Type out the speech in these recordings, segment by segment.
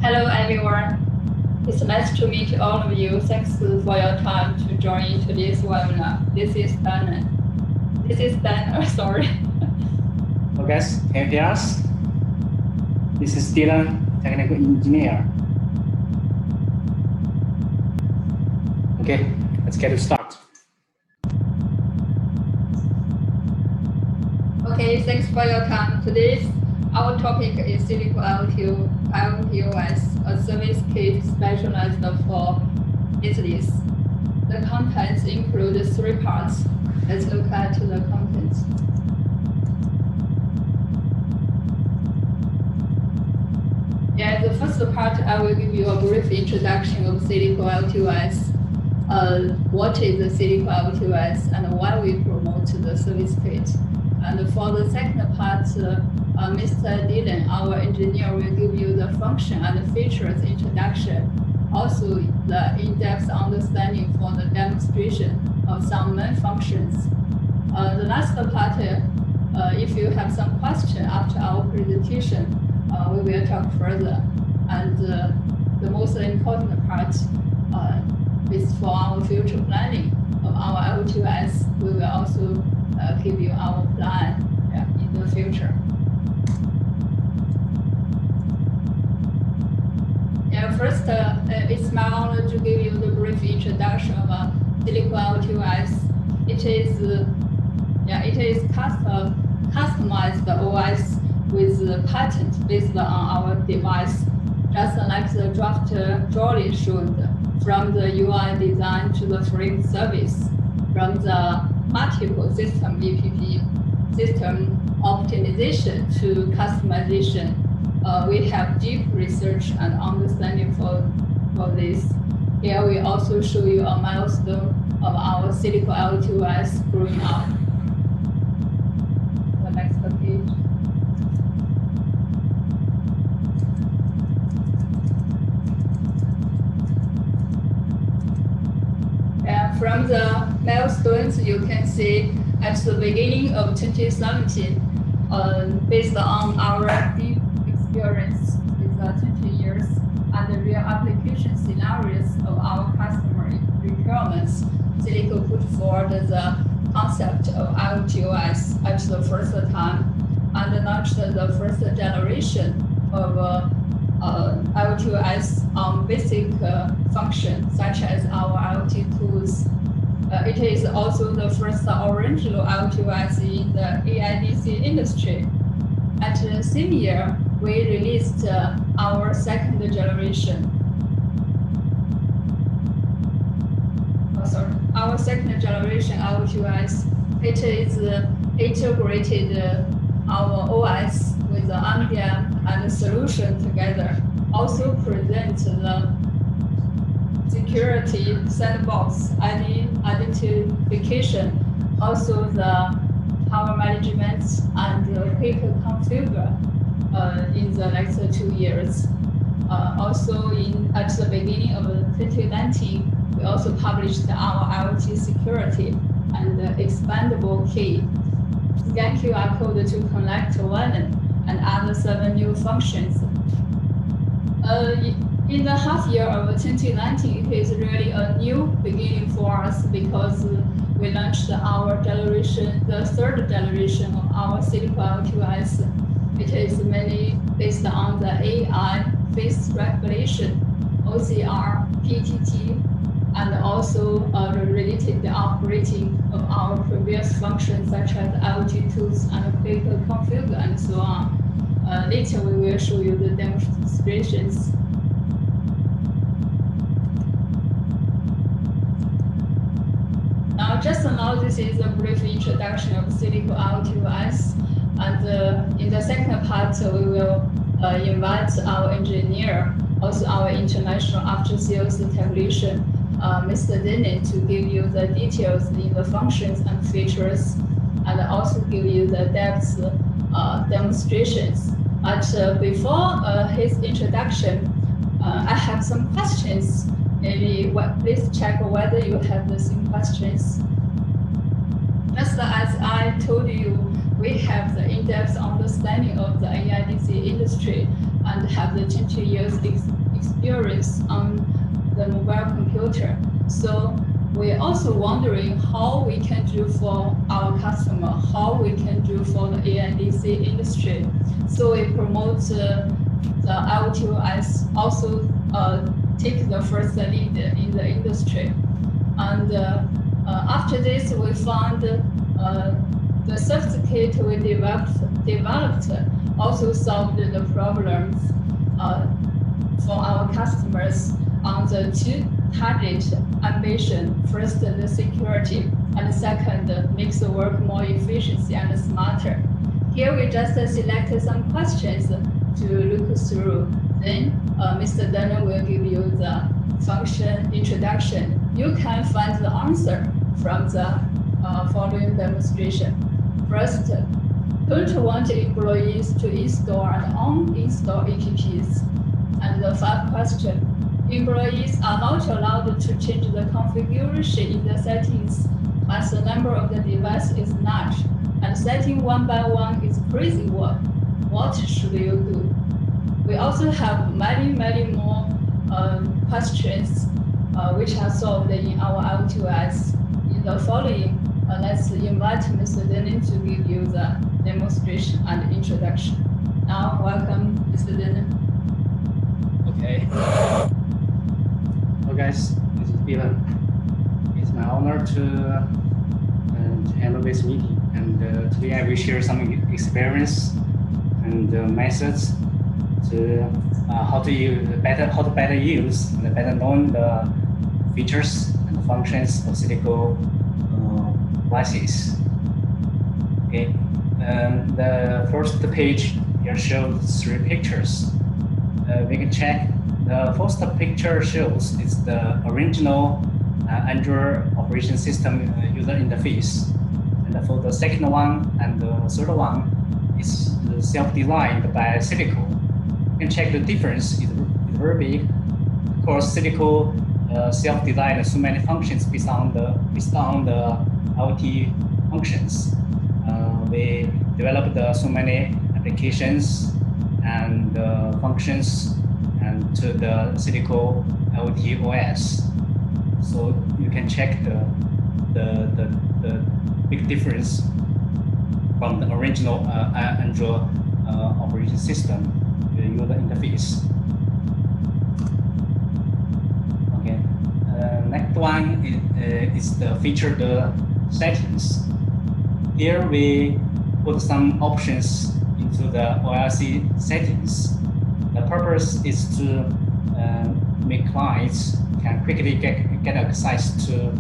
Hello, everyone. It's nice to meet all of you. Thanks for your time to join today's webinar. This is Dana. Sorry. Hello guys, can you hear us? This is Dylan, technical engineer. Okay, let's get to start. Okay, thanks for your time. Today's our topic is CILICO IoT OS, a service kit specialized for business. The contents include 3 parts. Let's look at the contents. Yeah, the first part, I will give you a brief introduction of CILICO IoT OS. What is the CILICO IoT OS and why we promote the service kit. And for the second part, Mr. Dylan, our engineer, will give you the function and features introduction, also the in-depth understanding for the demonstration of some main functions. The last part, if you have some question after our presentation, we will talk further. And the most important part is for our future planning of our IoT OS. We will also give you our plan in the future. First, it's my honor to give you the brief introduction of CILICO IoT OS. It is customized OS with patents based on our device, just like the draft drawing showed, from the UI design to the frame service, from the multiple system APP, system optimization to customization. We have deep research and understanding for this. Here we also show you a milestone of our CILICO IoT OS growing up. The next page. From the milestones, you can see at the beginning of 2017, based on our deep experience with 20 years and the real application scenarios of our customer requirements, CILICO put forward the concept of IoT OS at the first time and launched the first generation of IoT OS on basic functions such as our IoT tools. It is also the first original IoT OS in the AIDC industry. At the same year, we released our second generation. Our second generation IoT OS. It is integrated our OS with the MDM and the solution together. Also present the security sandbox identification, also the power management and quick configure in the next 2 years. Also at the beginning of 2019, we also published our IoT security and Expandable Key, scan QR code to connect WLAN and other 7 new functions. In the half year of 2019, it is really a new beginning for us because we launched our generation, the third generation of our CILICO IoT OS. It is mainly based on the AI face recognition, OCR, PTT, and also related operating of our previous functions such as IoT tools and quick configure and so on. Later we will show you the demonstrations. Just now, this is a brief introduction of CILICO IoT OS. And in the second part, we will invite our engineer, also our international after-sales technician, Mr. Dylan, to give you the details in the functions and features, and also give you the depth demonstrations. But before his introduction, I have some questions. Maybe please check whether you have the same questions. Just as I told you, we have the in-depth understanding of the AIDC industry and have the 20 years experience on the mobile computer. So we're also wondering how we can do for our customer, how we can do for the ANDC industry. So we promote the IoT also take the first lead in the industry. And after this, we found the certificate we developed also solved the problems for our customers on the two target ambition. First, the security, and second, makes the work more efficient and smarter. Here we just select some questions to look through. Then Mr. Dunner will give you the function introduction. You can find the answer from the following demonstration. First, don't want employees to install and uninstall apps. And the first question, employees are not allowed to change the configuration in the settings as the number of the device is large, and setting one by one is crazy work. What should you do? We also have many more questions which are solved in our IoTOS. In the following, let's invite Mr. Denin to give you the demonstration and introduction. Now, welcome, Mr. Denin. Okay. Hello guys, this is Dylan. It's my honor to handle this meeting, and today I will share some experience and methods to how to better use and better know the features and functions of CILICO devices. Okay, the first page here shows 3 pictures. We can check. The first picture shows is the original Android operation system user interface, and for the second one and the third one is self-designed by CILICO. You can check the difference is very big. Of course, CILICO self-designed so many functions based on the IoT functions. We developed so many applications and functions and to the CILICO IoT OS. So you can check the big difference from the original Android operation system user interface. Okay, next one is the featured settings. Here we put some options into the OLC settings. The purpose is to make clients can quickly get access to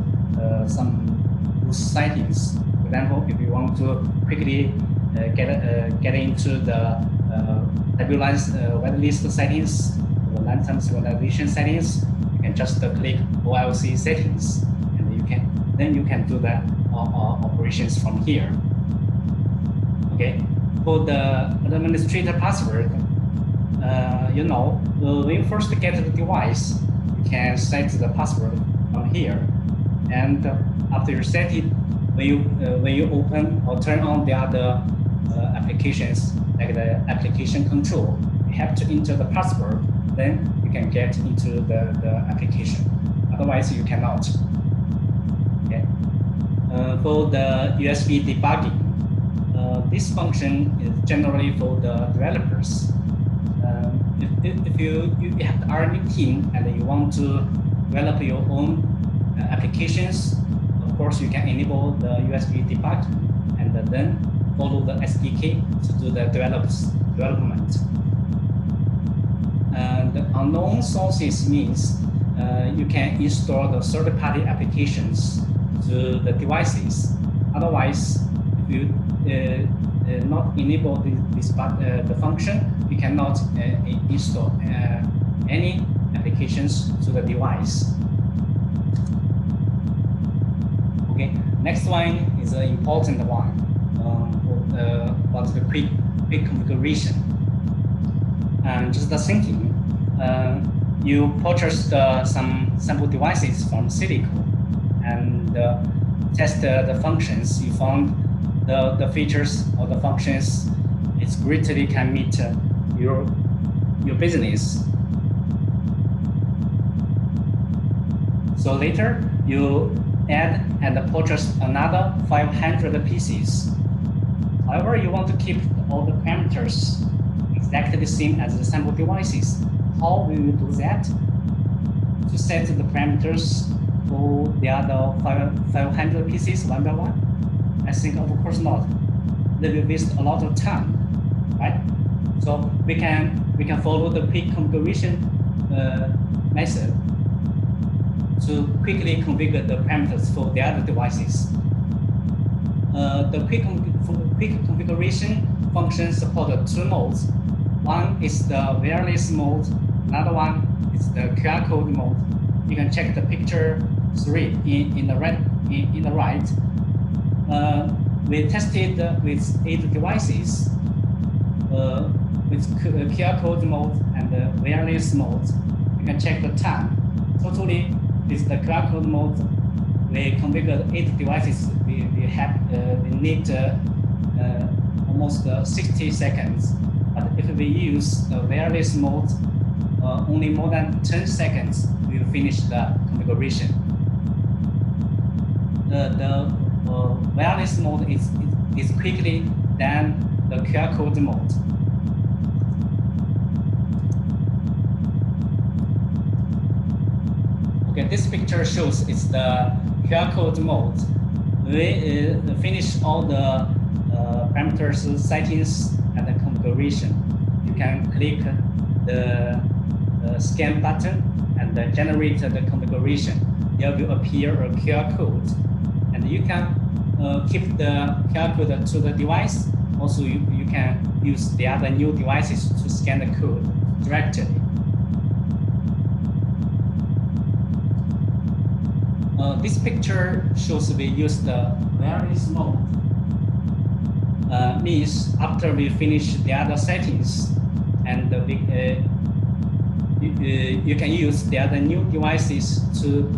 some those settings. For example, if you want to quickly get into the WLAN Whitelist settings, the long-term synchronization settings, you can just click OLC settings, and you can do the operations from here. Okay, for the administrator password, when you first get the device, you can set the password from here, and after you set it, when you open or turn on the other applications, like the application control, you have to enter the password, then you can get into the application. Otherwise, you cannot. Okay. For the USB debugging, this function is generally for the developers. If you have the R&D team and you want to develop your own applications, of course you can enable the USB debugging and then follow the SDK to do the development. And unknown sources means you can install the third-party applications to the devices. Otherwise, if you not enable the function, you cannot install any applications to the device. Okay, next one is an important one about the quick configuration. And just the thinking, you purchased some sample devices from CILICO and test the functions. You found the features or the functions it's greatly can meet your your business. So later you add and purchase another 500 pieces. However, you want to keep all the parameters exactly the same as the sample devices. How will you do that? To set the parameters for the other 500 pieces one by one? I think of course not. That will waste a lot of time, right? So we can follow the quick configuration method to quickly configure the parameters for the other devices. The quick configuration function supports two modes. One is the wireless mode, another one is the QR code mode. You can check the picture 3 in the right. We tested with 8 devices with QR code mode and the wireless mode. You can check the time. Totally, with the QR code mode, we configured 8 devices. We need almost 60 seconds. But if we use the wireless mode, only more than 10 seconds, we will finish the configuration. The wireless mode is quickly than the QR code mode. Okay, this picture shows it's the QR code mode. We finish all the parameters, settings, and the configuration. You can click the scan button and generate the configuration. There will appear a QR code, and you can keep the QR code to the device. Also, you can use the other new devices to scan the code directly. This picture shows we use the wireless mode. Means after we finish the other settings, and you can use the other new devices to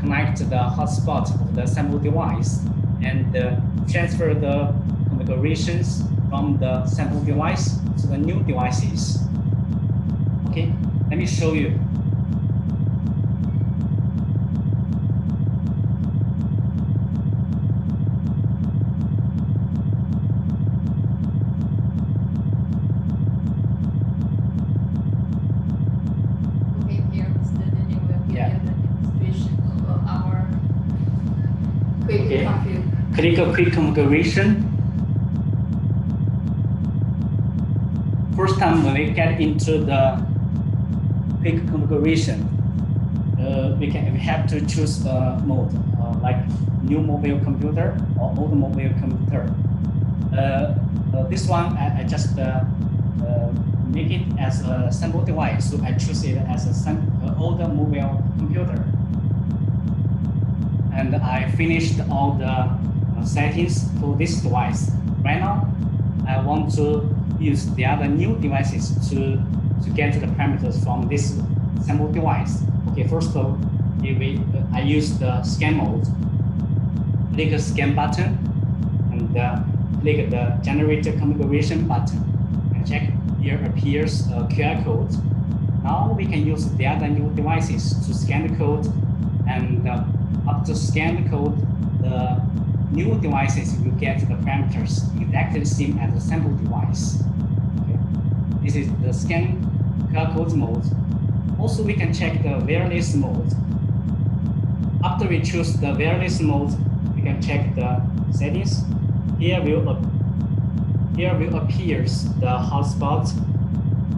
connect the hotspot of the sample device and transfer the configurations from the sample device to the new devices. Okay, let me show you. Click a quick configuration. First time when we get into the quick configuration, we have to choose a mode like new mobile computer or old mobile computer. This one I just make it as a sample device, so I choose it as a older mobile computer. And I finished all the settings for this device. Right now, I want to use the other new devices to get the parameters from this sample device. Okay, first of all, I use the scan mode. Click the scan button and click the generate configuration button. And check here appears a QR code. Now we can use the other new devices to scan the code, and after scan the code, the new devices will get the parameters exactly the same as the sample device. Okay. This is the scan QR code mode. Also, we can check the wireless mode. After we choose the wireless mode, we can check the settings. Here will appears the hotspot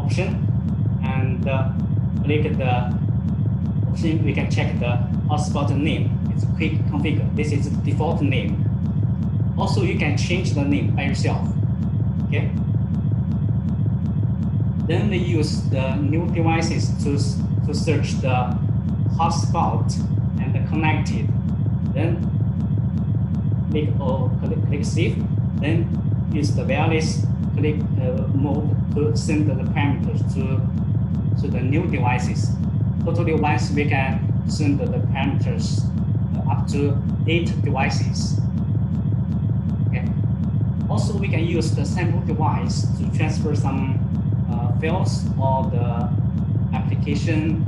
option, and click the option. We can check the hotspot name. It's quick configure. This is the default name. Also, you can change the name by yourself. Okay. Then we use the new devices to search the hotspot and connect it. Then click save. Then use the wireless click mode to send the parameters to the new devices. Totally, once we can send the parameters up to 8 devices. Okay. Also, we can use the sample device to transfer some files or the application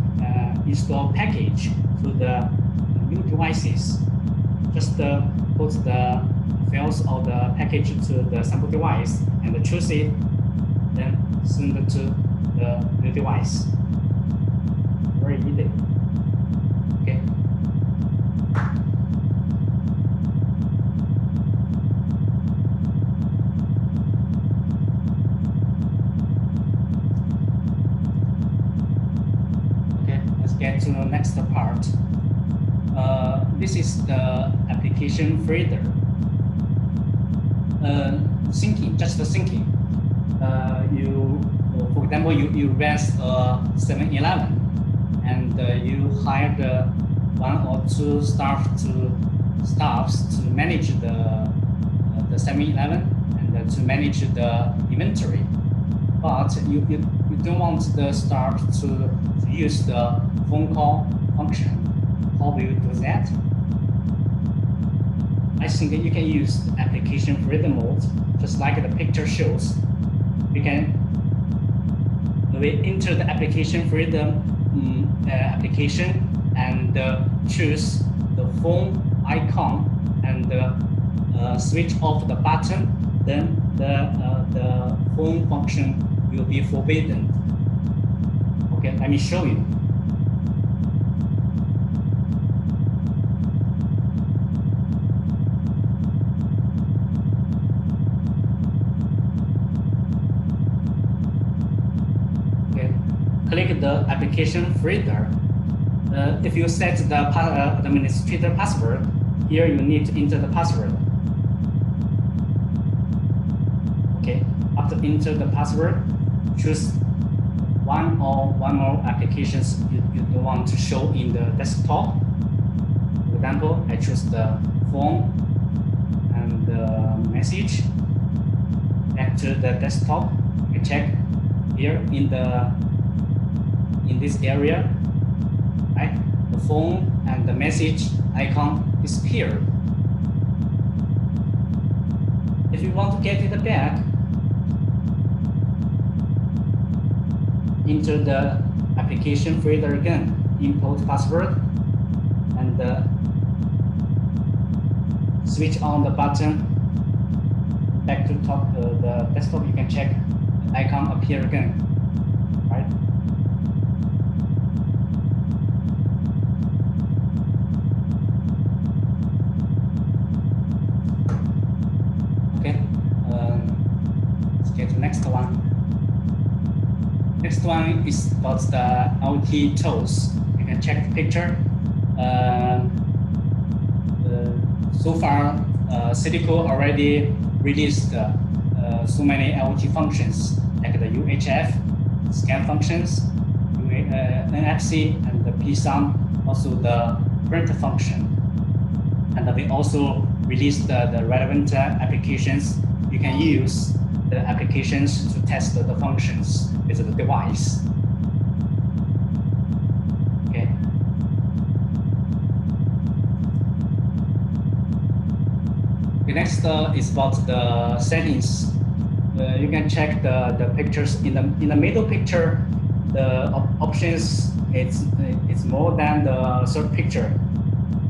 install package to the new devices. Just put the files or the package to the sample device and choose it, then send it to the new device. Very easy. Okay. Okay, let's get to the next part. This is the application folder. Syncing, just the syncing. For example, you rent a 7-Eleven and you hired one or two staffs to manage the 7-Eleven and to manage the inventory. But you don't want the staff to use the phone call function. How will you do that? I think you can use the application folder mode, just like the picture shows. We enter the application folder application and choose the phone icon and switch off the button. Then the phone function will be forbidden. Okay, let me show you. Click the application folder. If you set the administrator password, here you need to enter the password. Okay, after enter the password, choose one or more applications you don't want to show in the desktop. For example, I choose the phone and the message. Back to the desktop, you check here in this area, right? The phone and the message icon disappear. If you want to get it back, enter the application folder again, import password, and switch on the button. Back to top the desktop, you can check the icon appear again, right? Next one. Next one is about the IoT tools. You can check the picture. So far, CILICO already released so many IoT functions like the UHF, scan functions, NFC, and the PSUM, also the print function. And we also released the relevant applications you can use the applications to test the functions with the device. Okay. The next is about the settings. You can check the pictures in the middle picture. The options it's more than the third picture.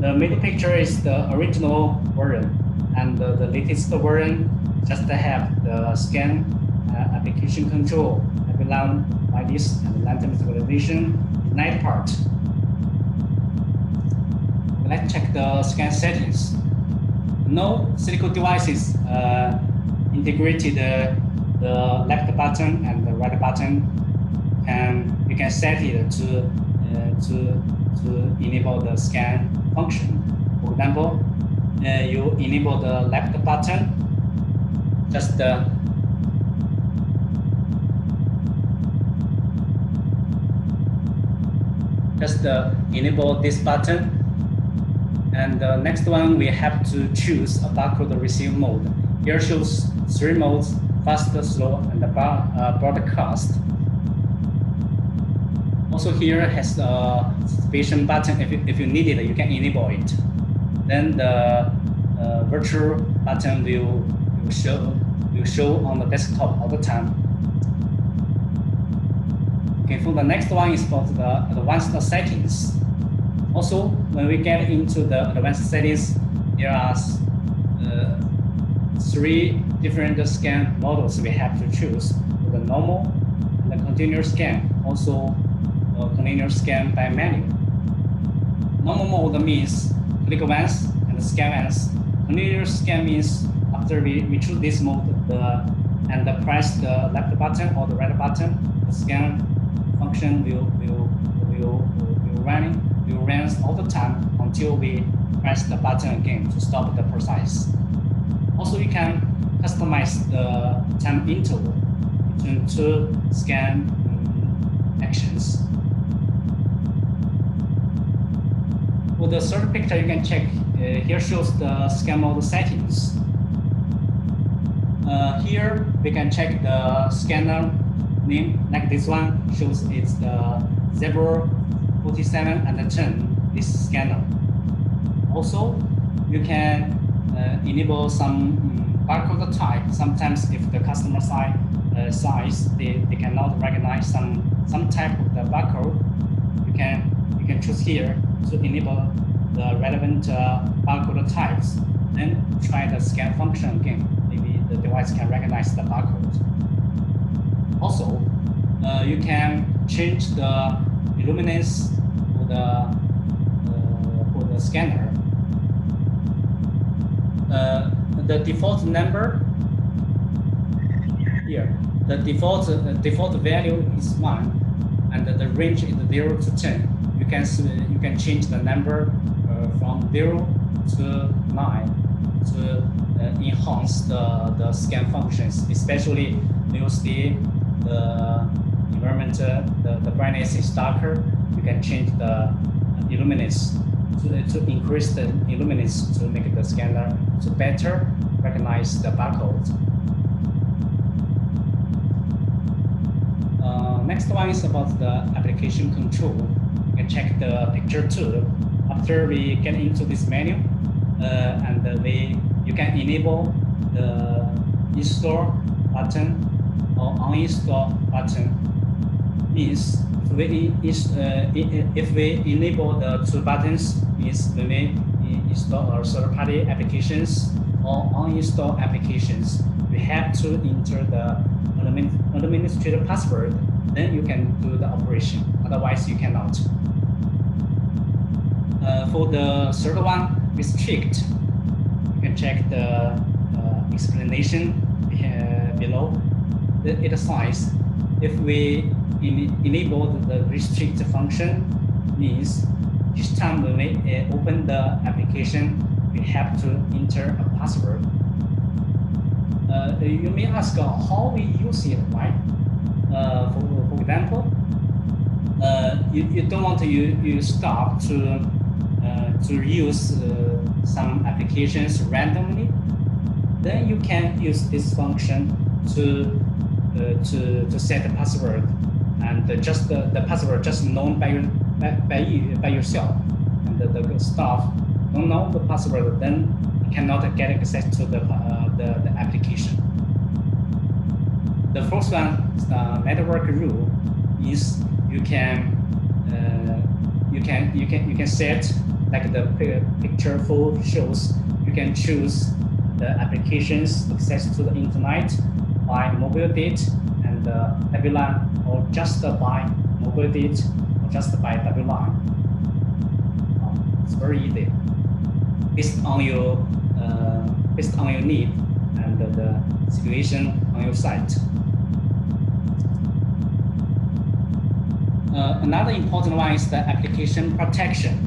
The middle picture is the original version, and the latest version just have the scan, application control, WLAN Whitelist, and lantern synchronization in that part. Let's check the scan settings. No CILICO devices integrated the left button and the right button, and you can set it to enable the scan function. For example, you enable the left button. Just enable this button, and the next one we have to choose a barcode receive mode. Here shows 3 modes: fast, slow, and broadcast. Also here has a station button. If you need it, you can enable it. Then the virtual button will show on the desktop all the time. Okay, for the next one is about the advanced settings. Also, when we get into the advanced settings, there are 3 different scan models we have to choose: for the normal and the continuous scan, also continuous scan by manual. Normal mode means click once and scan once. Continuous scan means after we choose this mode and press the left button or the right button, the scan function will run all the time until we press the button again to stop the process. Also, you can customize the time interval between 2 scan actions. For the third picture, you can check. Here shows the scan mode settings. Here we can check the scanner name, like this one shows it's the 0, 47, and 10, this scanner. Also, you can enable some barcode type. Sometimes if the customer size, they cannot recognize some type of the barcode, you can choose here to enable the relevant barcode types. Then try the scan function again. Maybe the device can recognize the barcode. Also, you can change the illuminance for the scanner. The default number here, the default value is 1, and the range is 0 to 10. You can change the number from 0 to 9 to enhance the scan functions. Especially you see the environment, the brightness is darker. You can change the illuminance to increase the illuminance to make the scanner to better recognize the barcode. Next one is about the application control. You can check the picture 2. After we get into this menu, and you can enable the install button or uninstall button. Means if we enable the 2 buttons, means when we install our third-party applications or uninstall applications, we have to enter the administrator password. Then you can do the operation. Otherwise, you cannot. For the third one, restrict. You can check the explanation below. It says if we enable the restrict function, means each time when we open the application, we have to enter a password. You may ask how we use it, right? For example, you don't want to stop to use some applications randomly. Then you can use this function to set the password, and just the password just known by yourself, and the staff don't know the password, then you cannot get access to the application. The first one, the network rule, is you can set, like the picture 4 shows. You can choose the applications access to the internet by mobile data and WLAN, or just by mobile data or just by WLAN. It's very easy, based on your need and the situation on your site. Another important one is the application protection.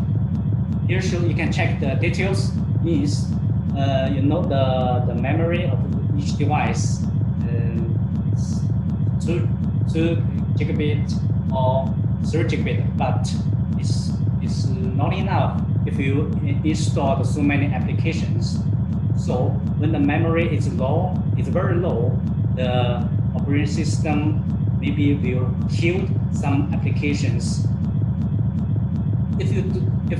Here you can check the details. Means you know the memory of each device. It's 2 gigabit or 3 gigabit, but it's not enough if you install so many applications. So when the memory is low, it's very low, the operating system maybe will kill some applications. If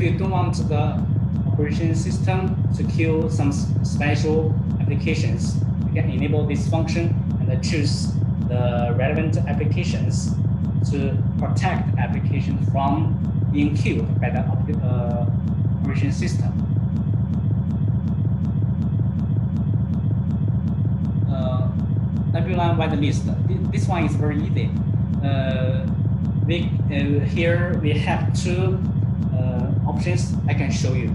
you don't want the operation system to kill some special applications, you can enable this function and choose the relevant applications. to protect the application from being killed by the operation system. WLAN whitelist. This one is very easy. Here we have two options I can show you.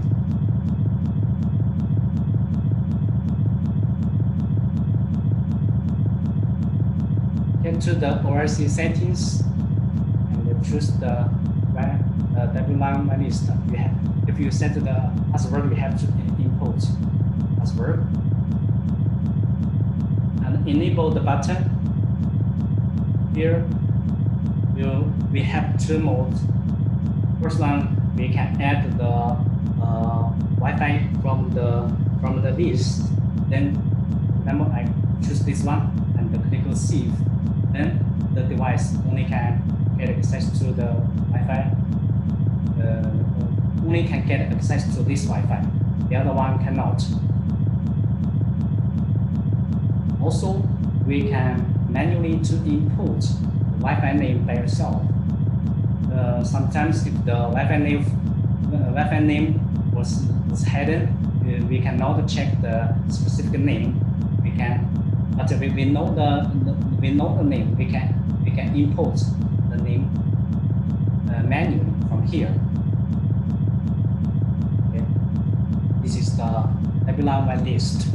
Get to the ORC settings and choose the WLAN whitelist. If you set the password, you have to input password and enable the button. Here we have two modes. First one, we can add the Wi-Fi from the list. Then remember, I choose this one and click on Save. Then the device only can get access to the Wi-Fi. Only can get access to this Wi-Fi. The other one cannot. Also, we can manually to input the Wi-Fi name by yourself. Sometimes if the Wi-Fi name was hidden, we cannot check the specific name. We can, but if we know the name, we can input the name manually from here. Okay. This is the WLAN whitelist.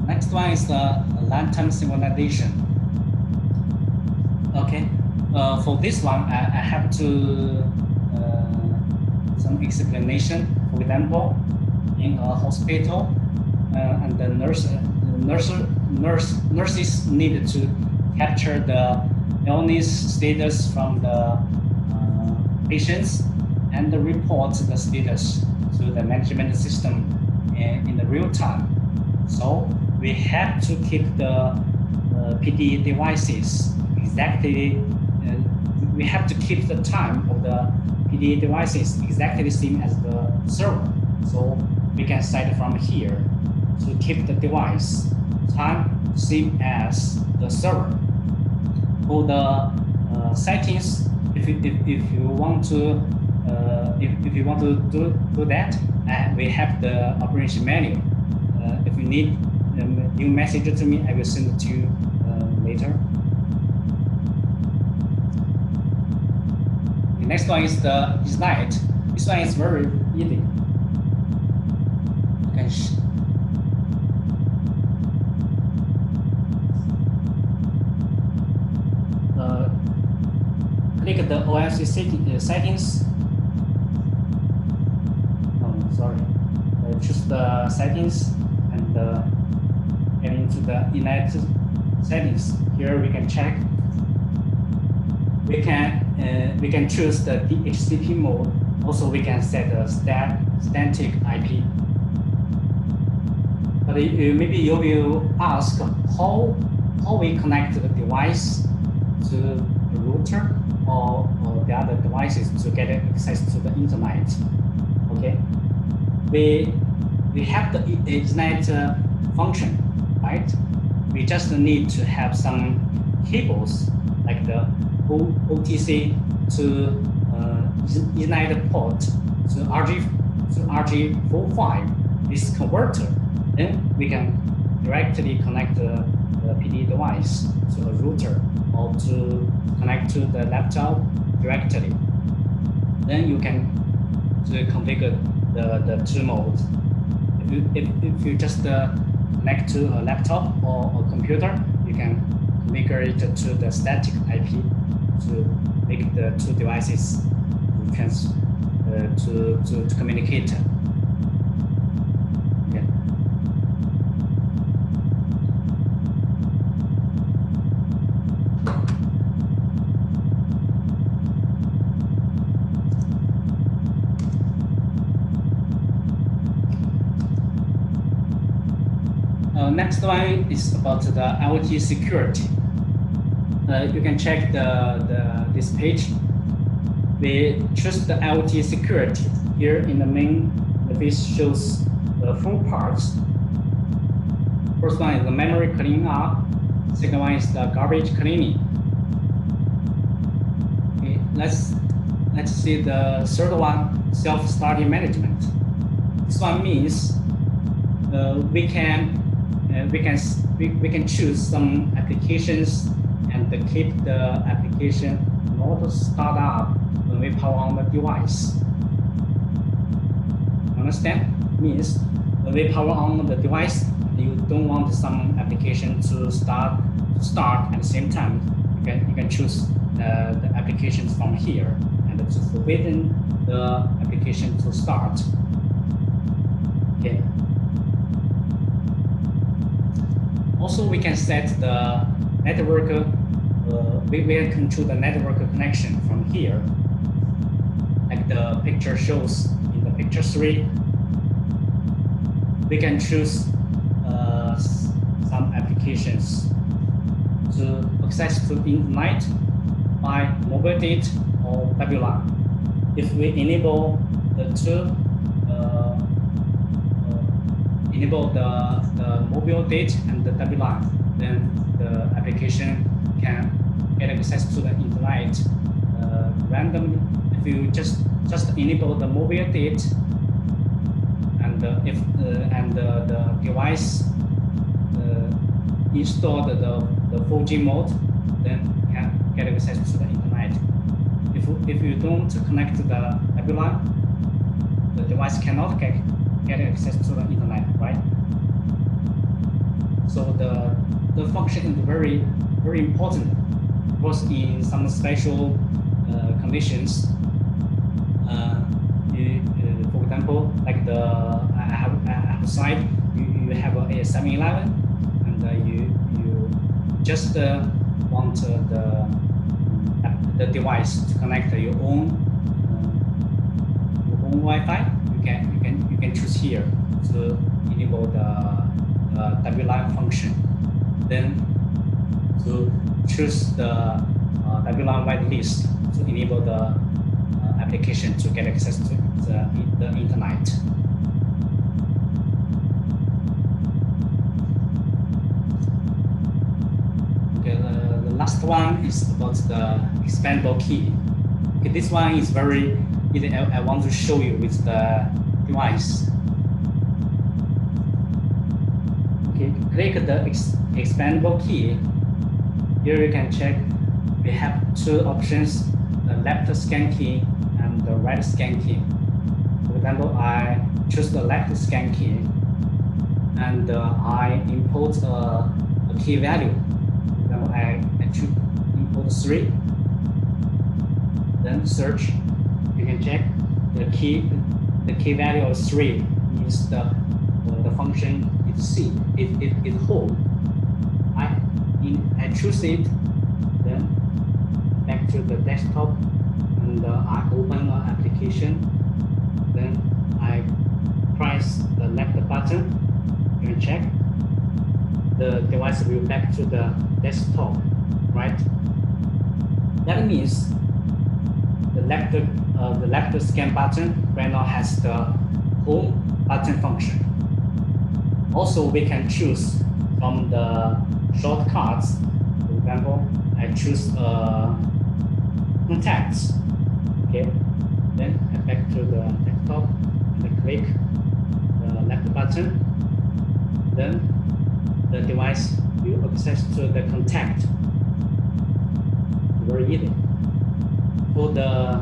Next one is the long-term synchronization. Okay, for this one, I have to some explanation. For example, in a hospital, and the nurses need to capture the illness status from the patients and report the status to the management system in the real time. So we have to keep the PD devices exactly. We have to keep the time of the PD devices exactly the same as the server. So we can set from here to keep the device time same as the server. For the settings, if you want to do that, we have the operation manual. If you need a new message to me, I will send it to you later. The next one is the design. This one is very easy. Click the OSC settings. Choose the settings and get into the United settings. Here we can check. We can choose the DHCP mode. Also, we can set a static IP. But maybe you will ask how we connect the device to the router or the other devices to get access to the internet. Okay, we have the Ethernet function, right? We just need to have some cables like the OTC to Ethernet port to RJ45, this converter. Then we can directly connect the PD device to a router or to connect to the laptop directly. Then you can configure the two modes. If you just connect to a laptop or a computer, you can configure it to the static IP to make the two devices to communicate. Okay. Next one is about the IoT security. You can check this page. We choose the IoT security. Here in the main, the page shows the full parts. First one is the memory cleaning up. Second one is the garbage cleaning. Okay, let's see the third one, self-starting management. This one means we can choose some applications and keep the application not start up when we power on the device. Understand? Means when we power on the device, you don't want some application to start at the same time. You can choose the applications from here and to forbidden the application to start. Okay. Also, we can set the network. We can control the network connection from here, like the picture shows in the picture 3. We can choose some applications to access to the internet by mobile data or WLAN. If we enable the two, enable the mobile data and the WLAN, then the application can get access to the internet randomly. If you just enable the mobile data, and if the device installed the 4G mode, then can get access to the internet. If you don't connect to the WLAN, the device cannot get access to the internet, right? So the function is very important, because in some special conditions, for example, like I have a site, you have a 7-Eleven, and you just want the device to connect your own Wi-Fi. You can choose here to enable the WLAN function. Then to choose the WLAN whitelist to enable the application to get access to the internet. Okay, the last one is about the expandable key. Okay, this one is very easy. I want to show you with the device. Okay, click the expandable key. Here you can check. We have two options: the left scan key and the right scan key. For example, I choose the left scan key, and I import a key value. For example, I choose import 3. Then search. You can check the key value of 3 means the function is C. It hold. I choose it. Then back to the desktop, and I open an application. Then I press the left button. You can check. The device will back to the desktop, right? That means the left scan button right now has the home button function. Also, we can choose from the shortcuts. For example, I choose contacts. Okay, then I back to the desktop and I click the left button. Then the device will access to the contact. Very easy. For the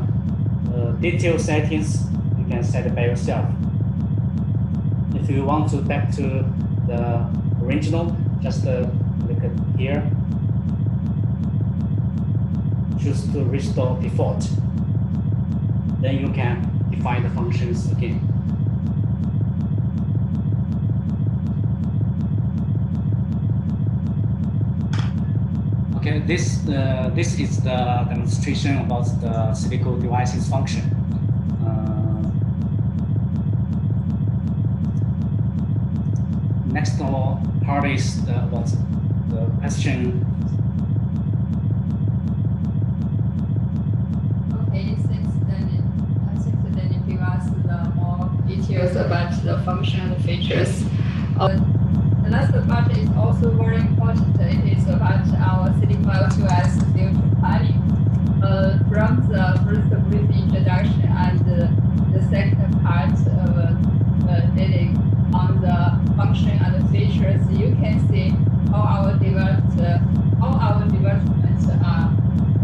detail settings, you can set it by yourself. If you want to back to the original, just look at here. Choose to restore default. Then you can define the functions again. Okay, this is the demonstration about the CILICO devices function. Next part is about the question. Okay, thanks, Danny. I think Danny gave us the more details about the function and features. The last part is also very important. It is about our CILICO IoT future planning. From the first brief introduction and the second part of dealing on the function and the features, you can see how our developments are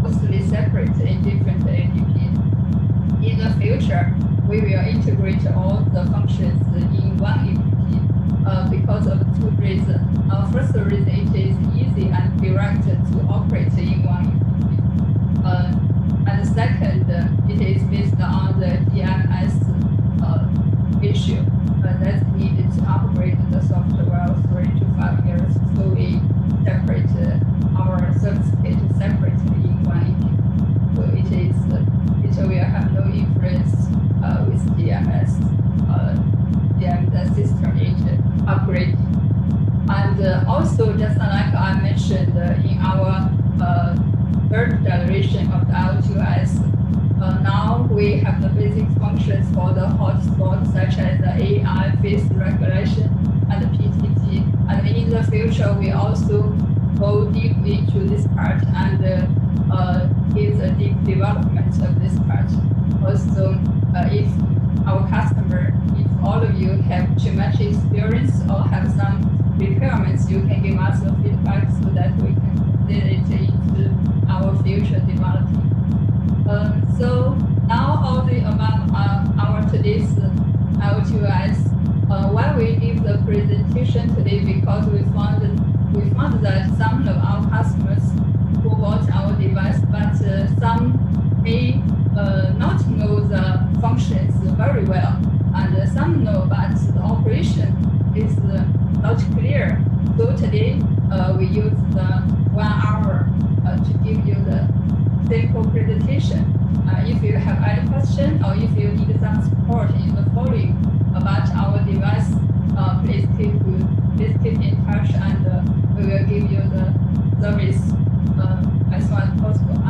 mostly separate in different apps. In the future, we will integrate all the functions in one app because of two reasons. First reason, it is easy and direct to operate in one app. And second, it is based on the DMS issue that's needed to upgrade the software 3 to 5 years. So we separate our service kit separately in one app. So it will have no influence with DMS system age upgrade. And also, just like I mentioned in our third generation of the IoT, now we have the basic functions for the hotspot, such as the AI, face recognition, and the PTT. And in the future, we also go deep into this part and give the deep development of this part. Also, if our customer, if all of you have too much experience or have some requirements, you can give us a feedback so that we can consider it into our future development. So now all the about our today's IoT. Why we give the presentation today, because we found that some of our customers who bought our device, but some may not know the functions very well, and some know, but the operation is not clear. So today we use the 1 hour to give you the simple presentation. If you have any question or if you need some support in the following about our device, please keep in touch, and we will give you the service as soon as possible.